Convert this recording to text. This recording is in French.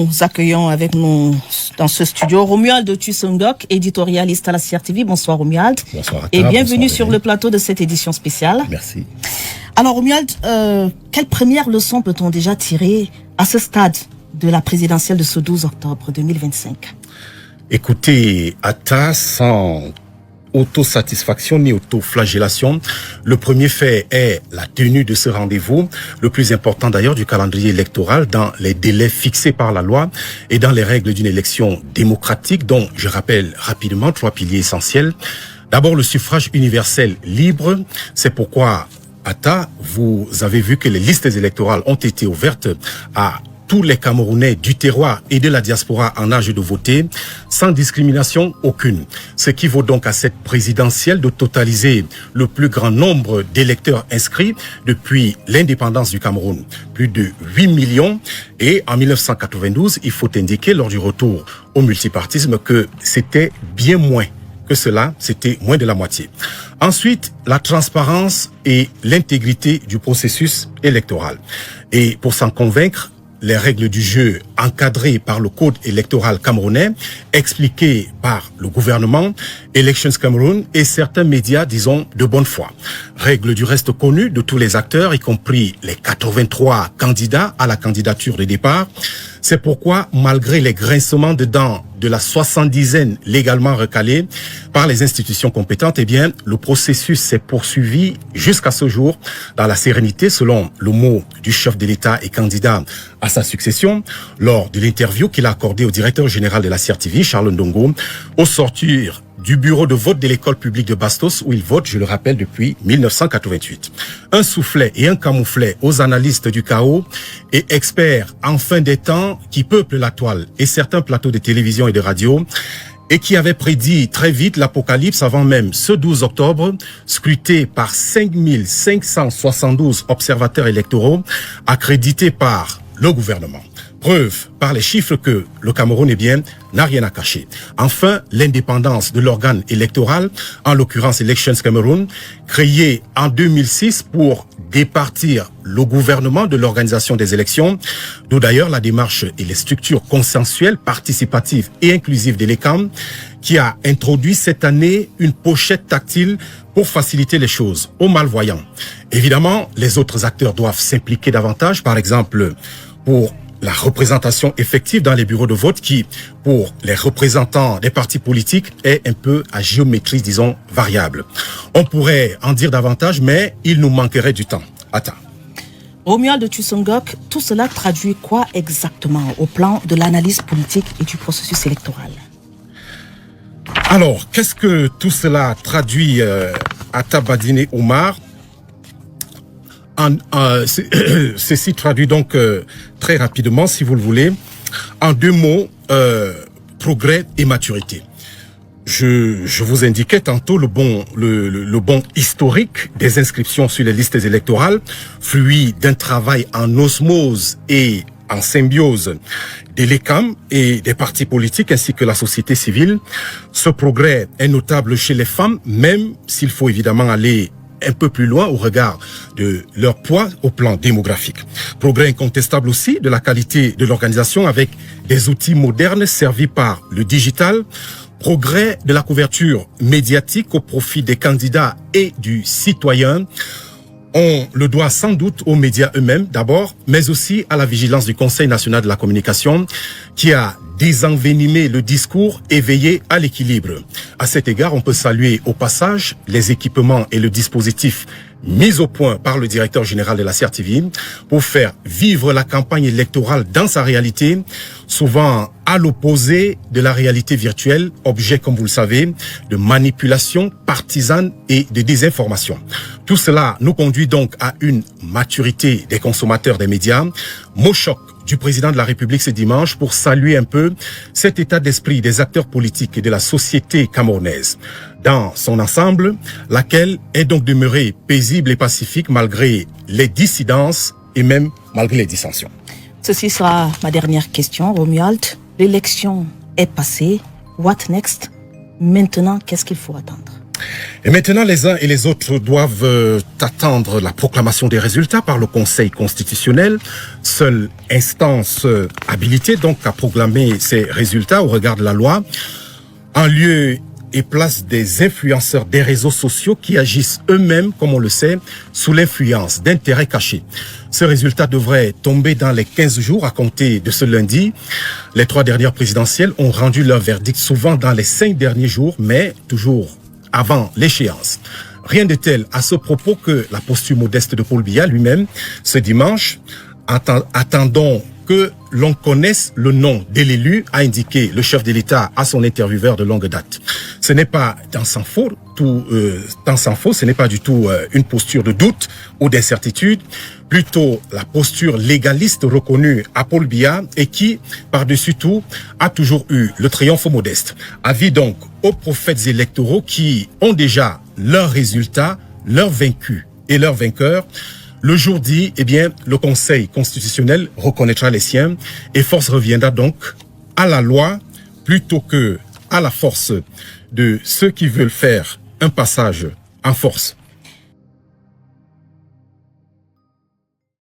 Nous accueillons avec nous dans ce studio Romuald Tussongok, éditorialiste à la CRTV. Bonsoir Romuald. Bonsoir à et bienvenue sur le plateau de cette édition spéciale. Merci. Alors Romuald, quelle première leçon peut-on déjà tirer à ce stade de la présidentielle de ce 12 octobre 2025? Écoutez, Atta, sans autosatisfaction ni autoflagellation, le premier fait est la tenue de ce rendez-vous, le plus important d'ailleurs du calendrier électoral, dans les délais fixés par la loi et dans les règles d'une élection démocratique dont je rappelle rapidement 3 piliers essentiels. D'abord, le suffrage universel libre. C'est pourquoi, Atta, vous avez vu que les listes électorales ont été ouvertes à tous les Camerounais du terroir et de la diaspora en âge de voter, sans discrimination aucune. Ce qui vaut donc à cette présidentielle de totaliser le plus grand nombre d'électeurs inscrits depuis l'indépendance du Cameroun. Plus de 8 millions. Et en 1992, il faut indiquer lors du retour au multipartisme que c'était bien moins que cela, c'était moins de la moitié. Ensuite, la transparence et l'intégrité du processus électoral. Et pour s'en convaincre, les règles du jeu encadrées par le code électoral camerounais, expliquées par le gouvernement, Elections Cameroun et certains médias, disons, de bonne foi. Règles du reste connues de tous les acteurs, y compris les 83 candidats à la candidature de départ. C'est pourquoi, malgré les grincements de dents de la 70aine légalement recalée par les institutions compétentes, eh bien, le processus s'est poursuivi jusqu'à ce jour dans la sérénité, selon le mot du chef de l'État et candidat à sa succession, lors de l'interview qu'il a accordée au directeur général de la CRTV, Charles Ndongo, au sortir du bureau de vote de l'école publique de Bastos, où il vote, je le rappelle, depuis 1988. Un soufflet et un camouflet aux analystes du chaos et experts en fin des temps qui peuplent la toile et certains plateaux de télévision et de radio, et qui avait prédit très vite l'apocalypse avant même ce 12 octobre, scruté par 5572 observateurs électoraux, accrédités par le gouvernement. Preuve par les chiffres que le Cameroun, eh bien, n'a rien à cacher. Enfin, l'indépendance de l'organe électoral, en l'occurrence Elections Cameroun, créé en 2006 pour départir le gouvernement de l'organisation des élections, d'où d'ailleurs la démarche et les structures consensuelles, participatives et inclusives de l'ECAM, qui a introduit cette année une pochette tactile pour faciliter les choses aux malvoyants. Évidemment, les autres acteurs doivent s'impliquer davantage, par exemple, pour la représentation effective dans les bureaux de vote qui, pour les représentants des partis politiques, est un peu à géométrie, disons, variable. On pourrait en dire davantage, mais il nous manquerait du temps. Attends. Romuald Tussongok, tout cela traduit quoi exactement au plan de l'analyse politique et du processus électoral? Alors, qu'est-ce que tout cela traduit à Tabadine Omar? Ceci traduit donc très rapidement, si vous le voulez, en 2 mots, progrès et maturité. Je vous indiquais tantôt le bon historique des inscriptions sur les listes électorales, fruit d'un travail en osmose et en symbiose de l'ECAM et des partis politiques ainsi que la société civile. Ce progrès est notable chez les femmes, même s'il faut évidemment aller un peu plus loin au regard de leur poids au plan démographique. Progrès incontestable aussi de la qualité de l'organisation avec des outils modernes servis par le digital. Progrès de la couverture médiatique au profit des candidats et du citoyen. On le doit sans doute aux médias eux-mêmes d'abord, mais aussi à la vigilance du Conseil national de la communication qui a désenvenimé le discours et veillé à l'équilibre. À cet égard, on peut saluer au passage les équipements et le dispositif mis au point par le directeur général de la CRTV pour faire vivre la campagne électorale dans sa réalité, souvent à l'opposé de la réalité virtuelle, objet, comme vous le savez, de manipulation partisane et de désinformation. Tout cela nous conduit donc à une maturité des consommateurs des médias. Mot choc du président de la République ce dimanche pour saluer un peu cet état d'esprit des acteurs politiques et de la société camerounaise dans son ensemble, laquelle est donc demeurée paisible et pacifique malgré les dissidences et même malgré les dissensions. Ceci sera ma dernière question, Romuald. L'élection est passée. What next? Maintenant, qu'est-ce qu'il faut attendre? Et maintenant, les uns et les autres doivent attendre la proclamation des résultats par le Conseil constitutionnel, seule instance habilitée donc à proclamer ces résultats au regard de la loi, en lieu et place des influenceurs des réseaux sociaux qui agissent eux-mêmes, comme on le sait, sous l'influence d'intérêts cachés. Ce résultat devrait tomber dans les 15 jours à compter de ce lundi. Les 3 dernières présidentielles ont rendu leur verdict souvent dans les 5 derniers jours, mais toujours avant l'échéance. Rien de tel à ce propos que la posture modeste de Paul Biya lui-même ce dimanche. Attendons que l'on connaisse le nom de l'élu, a indiqué le chef de l'État à son intervieweur de longue date. Ce n'est pas dans sans faux, ce n'est pas du tout une posture de doute ou d'incertitude, plutôt la posture légaliste reconnue à Paul Biya et qui, par-dessus tout, a toujours eu le triomphe modeste. Avis donc aux prophètes électoraux qui ont déjà leurs résultats, leurs vaincus et leurs vainqueurs. Le jour dit, eh bien, le Conseil constitutionnel reconnaîtra les siens et force reviendra donc à la loi plutôt que à la force de ceux qui veulent faire un passage en force.